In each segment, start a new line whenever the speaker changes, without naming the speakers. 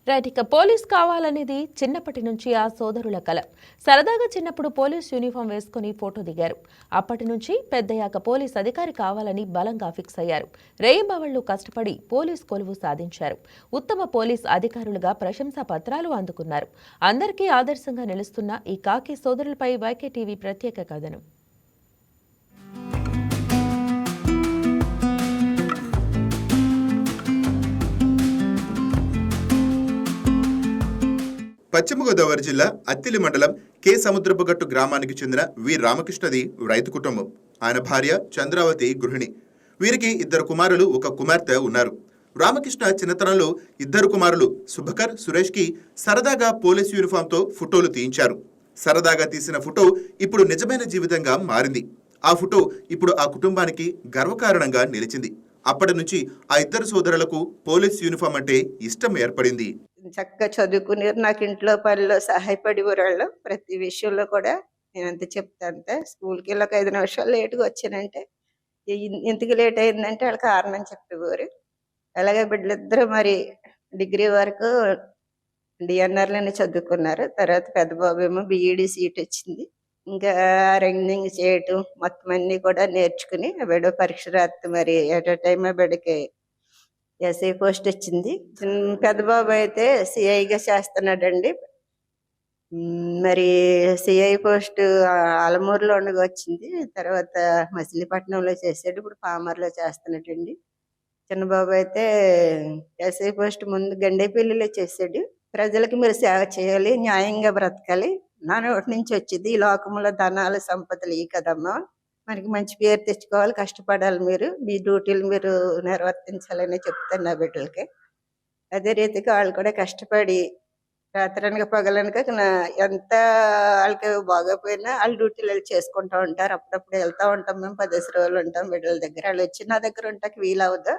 Right. ఇక police కావాలనేది చిన్నప్పటి నుంచి ఆ సోదరుల కల. సరదాగా చిన్నప్పుడు పోలీస్ యూనిఫామ్ వేసుకుని ఫోటో దిగారు. అప్పటి నుంచి పెద్దయ్యాక పోలీస్ అధికారి కావాలని బలంగా ఫిక్స్ అయ్యారు. రేయింబవళ్లు కష్టపడి పోలీస్ కొలువు సాధించారు. ఉత్తమ పోలీస్ అధికారులుగా ప్రశంసా పత్రాలు అందుకున్నారు. అందరికీ ఆదర్శంగా నిలుస్తున్న ఈ కాకి సోదరులపై వైకే టీవీ ప్రత్యేక కథనం.
పశ్చిమ గోదావరి జిల్లా అత్తిలి మండలం కె సముద్రపుగట్టు గ్రామానికి చెందిన వి రామకృష్ణది రైతు కుటుంబం. ఆయన భార్య చంద్రావతి గృహిణి. వీరికి 2 కుమారులు, 1 కుమార్తె ఉన్నారు. రామకృష్ణ చిన్నతనంలో 2 కుమారులు శుభకర్, సురేష్కి సరదాగా పోలీస్ యూనిఫామ్తో ఫోటోలు తీయించారు. సరదాగా తీసిన ఫోటో ఇప్పుడు నిజమైన జీవితంగా మారింది. ఆ ఫోటో ఇప్పుడు ఆ కుటుంబానికి గర్వకారణంగా నిలిచింది. అప్పటి నుంచి ఆ 2 సోదరులకు పోలీస్ యూనిఫామ్ అంటే ఇష్టం ఏర్పడింది.
చక్కగా చదువుకుని నాకు ఇంట్లో పనిలో సహాయపడేవాళ్ళు. ప్రతి విషయంలో కూడా నేను ఎంత చెప్తా అంతే. స్కూల్కి వెళ్ళి ఒక 5 నిమిషాలు లేటుగా వచ్చానంటే ఎందుకు లేట్ అయిందంటే వాళ్ళ కారణం చెప్పేవారు. అలాగే బిడ్డలిద్దరూ మరి డిగ్రీ వరకు డిఎన్ఆర్లోనే చదువుకున్నారు. తర్వాత పెద్ద బాబు ఏమో బిఈడి సీట్ వచ్చింది. ఇంకా రన్నింగ్ చేయటం మొత్తం అన్నీ కూడా నేర్చుకుని బిడ్డ పరీక్ష రాస్తే మరి ఎట్ ఎ టైమ్ బిడ్డకి ఎస్ఐ పోస్ట్ వచ్చింది. పెద్ద బాబు అయితే సిఐగా చేస్తున్నాడండి. మరి సిఐ పోస్ట్ ఆలమూరులో ఉండగా వచ్చింది. తర్వాత మచిలీపట్నంలో చేసాడు. ఇప్పుడు పామర్లో చేస్తున్నాడండి. చిన్న బాబు అయితే ఎస్ఐ పోస్ట్ ముందు గండేపల్లిలో చేసాడు. ప్రజలకి మీరు సేవ చేయాలి, న్యాయంగా బ్రతకాలి, నా నోటి నుంచి వచ్చింది ఈ లోకంలో ధనాలు సంపదలు ఈ కదమ్మా, మనకి మంచి పేరు తెచ్చుకోవాలి, కష్టపడాలి, మీరు మీ డ్యూటీలు మీరు నిర్వర్తించాలని చెప్తాను నా బిడ్డలకి. అదే రీతిగా వాళ్ళు కూడా కష్టపడి రాత్రనక పగలనక ఎంత వాళ్ళకి బాగోపోయినా వాళ్ళ డ్యూటీలు వాళ్ళు చేసుకుంటూ ఉంటారు. అప్పుడప్పుడు వెళ్తూ ఉంటాం, మేము 10 రోజులు ఉంటాం బిడ్డల దగ్గర. వాళ్ళు వచ్చి నా దగ్గర ఉంటాకి వీలవుదా,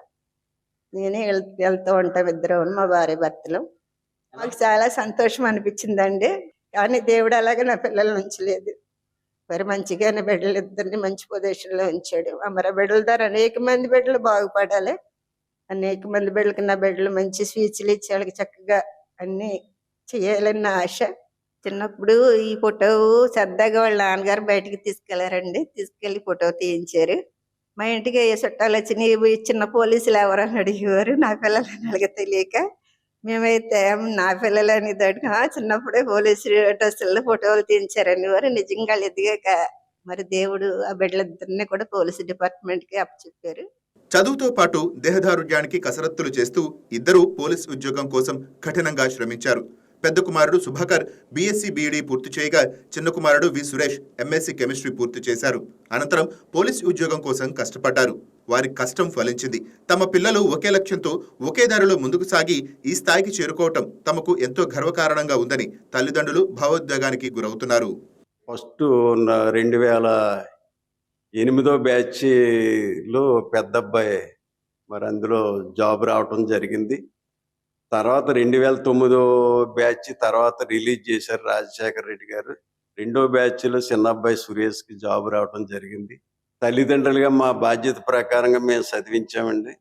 నేనే వెళ్తూ ఉంటాం. ఇద్దరు మా భార్య భర్తలు. మాకు చాలా సంతోషం అనిపించిందండి. కానీ దేవుడు అలాగే నా పిల్లల్ని ఉంచలేదు. మరి మంచిగానే బిడ్డలు ఇద్దరిని మంచి పొజిషన్లో ఉంచాడు. మరి బిడ్డల ద్వారా అనేక మంది బిడ్డలు బాగుపడాలి, అనేక మంది బిడ్డలకి నా బిడ్డలు మంచి స్పీచ్లు ఇచ్చి వాళ్ళకి చక్కగా అన్ని చేయాలని నా ఆశ. చిన్నప్పుడు ఈ ఫోటో సరదాగా వాళ్ళ నాన్నగారు బయటికి తీసుకెళ్లారండి. తీసుకెళ్లి ఫోటో తీయించారు. మా ఇంటికి ఏ చుట్టాలు వచ్చి చిన్న పోలీసులు ఎవరని అడిగేవారు. నా పిల్లలని అలాగే తెలియక మేమైతే నా పిల్లలని దాటికి చిన్నప్పుడే పోలీసు డ్రెస్సుల్లో ఫోటోలు తీయించారని వారు. నిజంగా ఎదిగాక మరి దేవుడు ఆ బిడ్డలిద్దరిని కూడా పోలీసు డిపార్ట్మెంట్కి అప్పచెప్పారు.
చదువుతో పాటు దేహదారుఢ్యానికి కసరత్తులు చేస్తూ 2 పోలీస్ ఉద్యోగం కోసం కఠినంగా శ్రమించారు. పెద్ద కుమారుడు సుభాకర్ బీఎస్సీ బీఈడీ పూర్తి చేయగా చిన్న కుమారుడు వి సురేష్ ఎంఎస్సీ కెమిస్ట్రీ పూర్తి చేశారు. అనంతరం పోలీస్ ఉద్యోగం కోసం కష్టపడ్డారు. వారి కష్టం ఫలించింది. తమ పిల్లలు ఒకే లక్ష్యంతో ఒకే దారిలో ముందుకు సాగి ఈ స్థాయికి చేరుకోవటం తమకు ఎంతో గర్వకారణంగా ఉందని తల్లిదండ్రులు భావోద్వేగానికి గురవుతున్నారు.
ఫస్ట్ 2008 బ్యాచ్లో పెద్ద అబ్బాయి మరి అందులో జాబ్ రావటం జరిగింది. తర్వాత 2009 బ్యాచ్ తర్వాత రిలీజ్ చేశారు రాజశేఖర రెడ్డి గారు. 2వ బ్యాచ్లో చిన్న అబ్బాయి సురేష్కి జాబ్ రావటం జరిగింది. తల్లిదండ్రులుగా మా బాధ్యత ప్రకారంగా మేము చదివించామండి.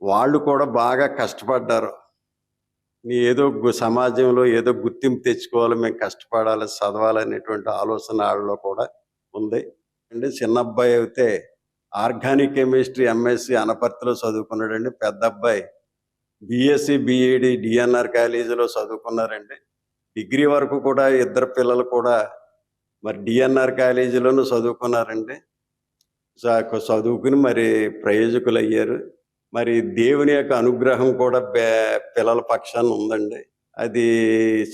వాళ్ళు కూడా బాగా కష్టపడ్డారు. ఏదో సమాజంలో ఏదో గుర్తింపు తెచ్చుకోవాలి, మేము కష్టపడాలి, చదవాలనేటువంటి ఆలోచన వాళ్ళలో కూడా ఉంది అండి. చిన్న అబ్బాయి అయితే ఆర్గానిక్ కెమిస్ట్రీ ఎంఎస్సి అనపర్తిలో చదువుకున్నాడండి. పెద్ద అబ్బాయి బిఎస్సి బిఈడి డిఎన్ఆర్ కాలేజీలో చదువుకున్నారండి. డిగ్రీ వరకు కూడా 2 పిల్లలు కూడా మరి డిఎన్ఆర్ కాలేజీలోనూ చదువుకున్నారండి. చదువుకుని మరి ప్రయోజకులు అయ్యారు. మరి దేవుని యొక్క అనుగ్రహం కూడా పిల్లల పక్షాన ఉందండి. అది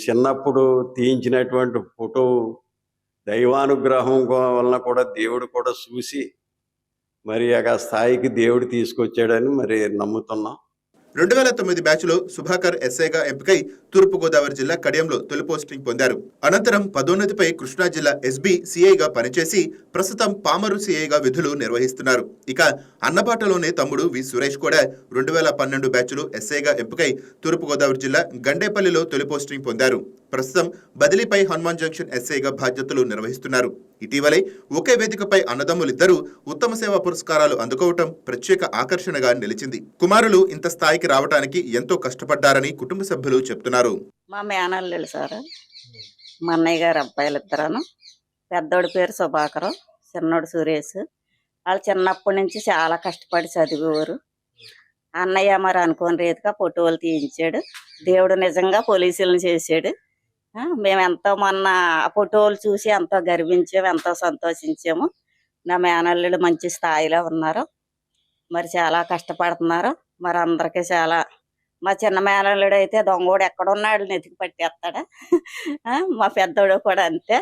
చిన్నప్పుడు తీయించినటువంటి ఫోటో దైవానుగ్రహం వలన కూడా దేవుడు కూడా చూసి మరి ఆ స్థాయికి దేవుడు తీసుకొచ్చాడని మరి నమ్ముతున్నాం.
2009 బ్యాచ్లో సుభాకర్ ఎస్ఐగా ఎంపికై తూర్పుగోదావరి జిల్లా కడియంలో తొలి పోస్టింగ్ పొందారు. అనంతరం పదోన్నతిపై కృష్ణా జిల్లా ఎస్బీ సిఐగా పనిచేసి ప్రస్తుతం పామరు సిఐగా విధులు నిర్వహిస్తున్నారు. ఇక అన్నబాటలోనే తమ్ముడు వి సురేష్ కూడా 2012 బ్యాచ్లో ఎస్ఐగా ఎంపికై తూర్పుగోదావరి జిల్లా గండేపల్లిలో తొలి పోస్టింగ్ పొందారు. ప్రస్తుతం బదిలీపై హనుమాన్ జంక్షన్ ఎస్ఐగా బాధ్యతలు నిర్వహిస్తున్నారు. ఇటీవలే ఒకే వేదికపై అన్నదమ్ములిద్దరూ ఉత్తమ సేవా పురస్కారాలు అందుకోవటం ప్రత్యేక ఆకర్షణగా నిలిచింది. కుమారులు ఇంత స్థాయికి రావడానికి ఎంతో కష్టపడ్డారని కుటుంబ సభ్యులు చెప్తున్నారు.
మా మేనల్లుడు సార్, మా అన్నయ్య గారు అబ్బాయిలు ఇద్దరను. పెద్దోడి పేరు సుభాకరం, చిన్నోడు సురేష్. వాళ్ళు చిన్నప్పటి నుంచి చాలా కష్టపడి చదివేవారు. అన్నయ్య మరి అనుకోని రీతిగా ఫోటోలు తీయించాడు. దేవుడు నిజంగా పోలీసులను చేశాడు. మేము ఎంతో మొన్న ఆ ఫోటోలు చూసి ఎంతో గర్వించాము, ఎంతో సంతోషించాము. నా మేనల్లుడు మంచి స్థాయిలో ఉన్నారు, మరి చాలా కష్టపడుతున్నారు. మరి అందరికీ చాలా, మా చిన్న మేనల్లుడు అయితే దొంగోడు ఎక్కడున్నాడు నెతికి పట్టేస్తాడా. మా పెద్దోడు కూడా అంతే.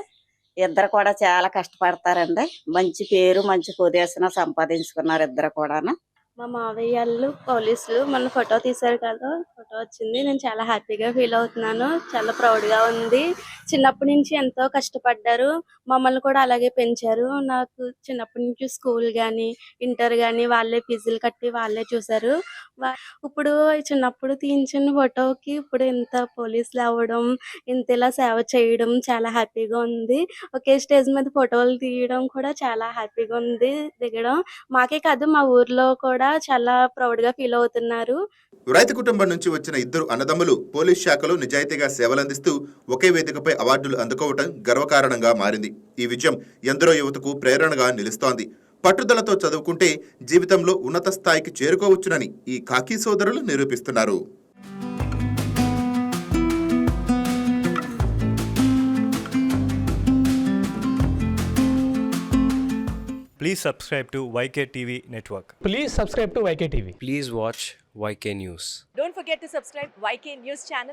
ఇద్దరు కూడా చాలా కష్టపడతారండి. మంచి పేరు, మంచి పొజిషన్ సంపాదించుకున్నారు ఇద్దరు కూడాను.
మా మావయ్య వాళ్ళు పోలీసులు మొన్న ఫోటో తీశారు కదా, ఫోటో వచ్చింది. నేను చాలా హ్యాపీగా ఫీల్ అవుతున్నాను, చాలా ప్రౌడ్గా ఉంది. చిన్నప్పటి నుంచి ఎంతో కష్టపడ్డారు, మమ్మల్ని కూడా అలాగే పెంచారు. నాకు చిన్నప్పటి నుంచి స్కూల్ కానీ ఇంటర్ కానీ వాళ్ళే ఫీజులు కట్టి వాళ్ళే చూశారు. ఇప్పుడు చిన్నప్పుడు తీయించిన ఫోటోకి ఇప్పుడు ఇంత పోలీసులు అవ్వడం, ఇంత ఇలా సేవ చేయడం చాలా హ్యాపీగా ఉంది. ఒకే స్టేజ్ మీద ఫోటోలు తీయడం కూడా చాలా హ్యాపీగా ఉంది దిగడం. మాకే కాదు మా ఊర్లో కూడా చాలా ప్రౌడ్ గా ఫీల్ అవుతున్నారు.
రైతు కుటుంబం నుంచి వచ్చిన ఇద్దరు అన్నదమ్ములు పోలీస్ శాఖలో నిజాయితీగా సేవలందిస్తూ ఒకే వేదికపై అవార్డులు అందుకోవటం గర్వకారణంగా మారింది. ఈ విజయం ఎందరో యువతకు ప్రేరణగా నిలుస్తోంది. పట్టుదలతో చదువుకుంటే జీవితంలో ఉన్నత స్థాయికి చేరుకోవచ్చునని ఈ కాకి సోదరులు నిరూపిస్తున్నారు.
Please subscribe to YK TV Network.
Please subscribe to YK TV.
Please watch YK News.
Don't forget to subscribe YK News channel.